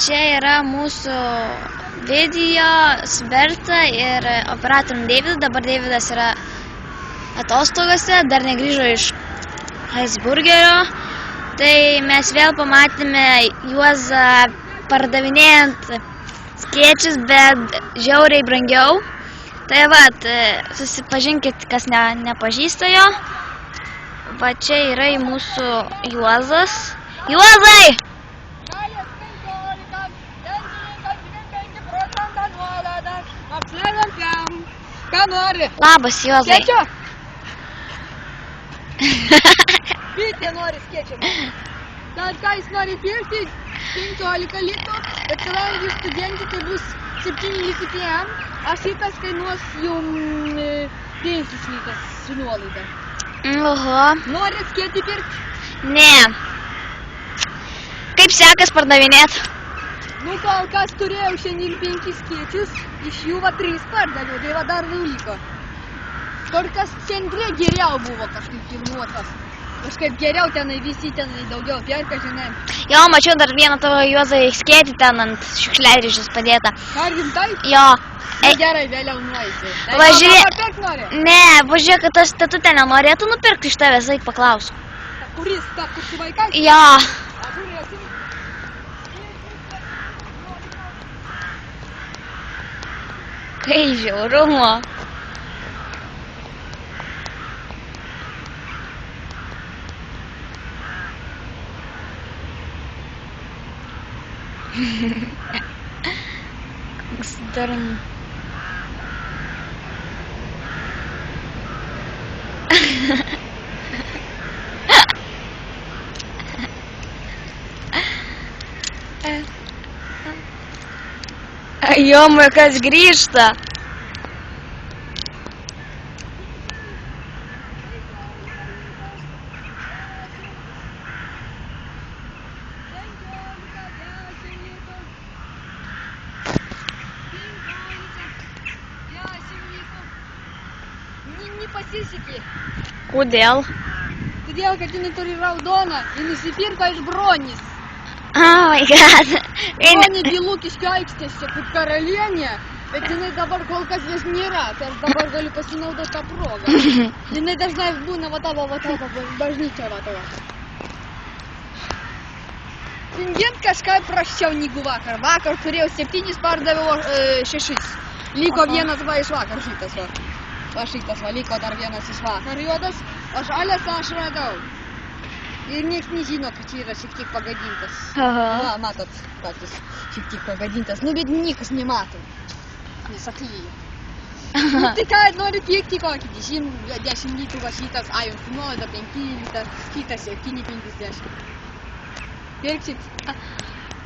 čia yra mūsų video su Berta ir operatorium Deividu. Dabar Deividas yra atostogose, dar negrįžo iš Heisburgerio. Tai mes vėl pamatėme Juozą pardavinėjant skėčius, bet žiauriai brangiau. Tai vat, susipažinkit, kas nepažįsta jo. Va čia yra į mūsų Juozas. Juozai! Ką nori? Labas, Juozai. Skėčio? Bitė nori skėčio. Tad ką jis nori pirkti? 15 litų, bet kadangi studentai tai bus 7 litų PM, aš šitas kainuos jum 5 litas su nuolaida. Oho. Nori skėtį pirkti? Ne. Kaip sekas pardavinėt? Nu, kol kas turėjau šiandien 5 skėčius, iš jų 3 pardaviau, tai dar 2 liko. Kol kas centre geriau buvo kažkaip pirmuosios. Kažkaip geriau tenai visi tenai daugiau perka, žinai. Jo, mačiau dar vieną tavo Juozai skėtį ten ant šiukšliadėžės padėtą. Ar rimtai? Jo. Na gerai, vėliau nueisi. Važiuok. Pirk nori? Ne, važiuok, kad tas tetutė nenorėtų nupirkti iš tavęs, eik paklausiu. Kuris, ta, kur su vaikais? Jo. Žiūrėsim. Kai žiaurumo. Koks durn. Jomai, kas grįžta. Nepasisekė. Kodėl? Todėl, kad jinai turi raudoną ir nusipirko iš Bronis. Oh my god. Bronė Bilukiškio aikštėse kaip karalienė, bet jinai dabar kol kas vis nėra, tai aš dabar galiu pasinaudoti tą progą. Jinai dažnai būna va tavo bažnyčia va tavo. Šiandien kažkaip prasčiau negu vakar. Vakar turėjau 7, pardaviau 6. Liko vienas va iš vakar šitas va. Va šitas va, liko dar vienas iš vakar juodas, o žalias aš radau. Ir nieks nežino, kad čia yra šiek tiek pagadintas. Va, matot, patys šiek tiek pagadintas. Nu, bet niekas nemato. Nesaklyja. Nu, tai ką nori pirkti kokį? 10 litų va šitas, jums nuolaida 5 litų, kitas 7,50. Pirksit?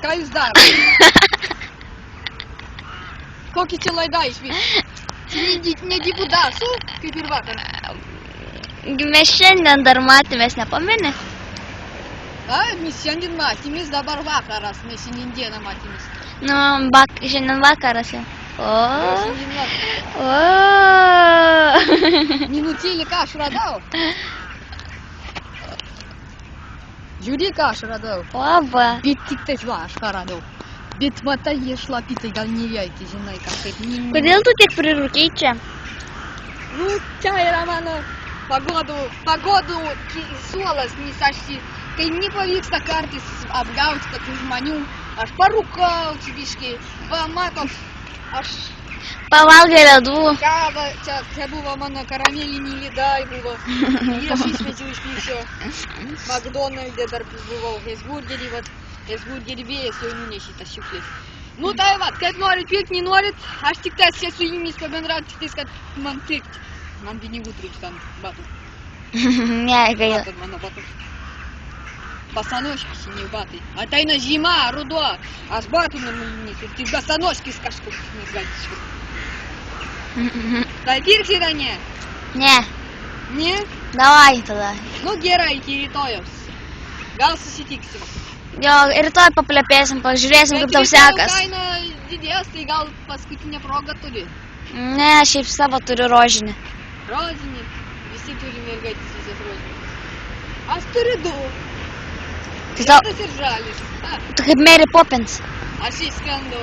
Ką jūs darote? Kokį čia laidą išvis? Ne dibudasų, kaip ir vakar. Mes šiandien dar matėmės, nepameni? Mes šiandien matėmės, dabar vakaras, mes šiandien dieną matėmės. Nu, šiandien vakaras jau. Šiandien vakaras. Minutėlį ką aš radau. Žiūrė, ką aš radau. Oba. Bet tik tais va, aš ką radau. Bet matai, jie šlapitai gal neveikia, žinai, kažkaip. Kodėl tu tiek prirūkiai čia? Nu, čia yra mano pagodų suolas, nes aš, kai nepavyksta kartais apgauti tokių žmonių, aš parūkau biškai, va, matot, aš... Pavalgai ledų. Čia buvo mano karamelinį ledai buvo, ir aš išmečiau iš pykščio. McDonald'e dar buvau, Heisburgerį, vat. Heisburgerį vėjas jau nunešė tas šiukšlės. Nu tai vat, kaip norit pirkti, nenorit, aš tik tas su jumis pabendrauti, tik tais, kad man pirkti. Man pinigų trūksta ant batų. Ne, gaila. Matot mano batus. Basanoškis, ne batai. Ateina žiema, ruduo, aš batų nesu, tik basanoškis kažkoks nesgaltiškas. Tai pirksi, ar ne? Ne. Ne? Davai tada. Nu gerai, iki rytojaus. Gal susitiksim. Jo, rytoj paplepėsim, pažiūrėsim, kaip tau sekas. Bet kaina didės, tai gal paskutinę progą turi. Ne, šiaip savo turiu rožinį. Rožinį? Visi turi mergaitės visas rožinės. Aš turiu 2. Tai tau... Juodas ir žalis. Tu kaip Mary Poppins. Aš įskrendu.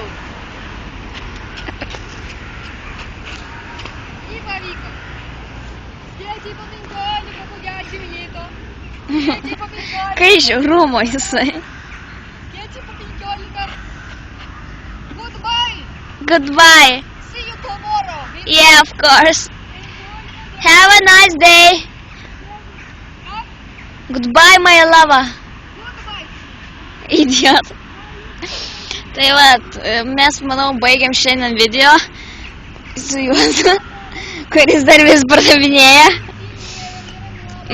I pavyko. Skėčiai po 15, po 10 liko. Skėčiai po 15. Kai žiaurumo jisai. Skėčiai po 15. Goodbye. Goodbye. See you tomorrow. Yeah, of course. Have a nice day. Goodbye, my lover. Goodbye. Idiot. Tai vat, mes, manau, baigiam šiandien video su juodu, kuris dar vis pardavinėja.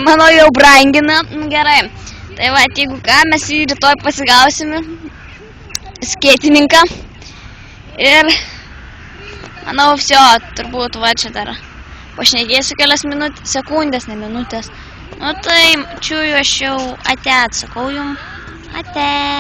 Manau, jau brangina. Gerai. Tai vat, jeigu ką, mes jį rytoj pasigausime. Skėtininką. Ir, manau, viso, turbūt, va čia dar pašnekėsiu kelias sekundės, ne minutės. Nu tai, čiūju, aš jau ate atsakau jum. Ate.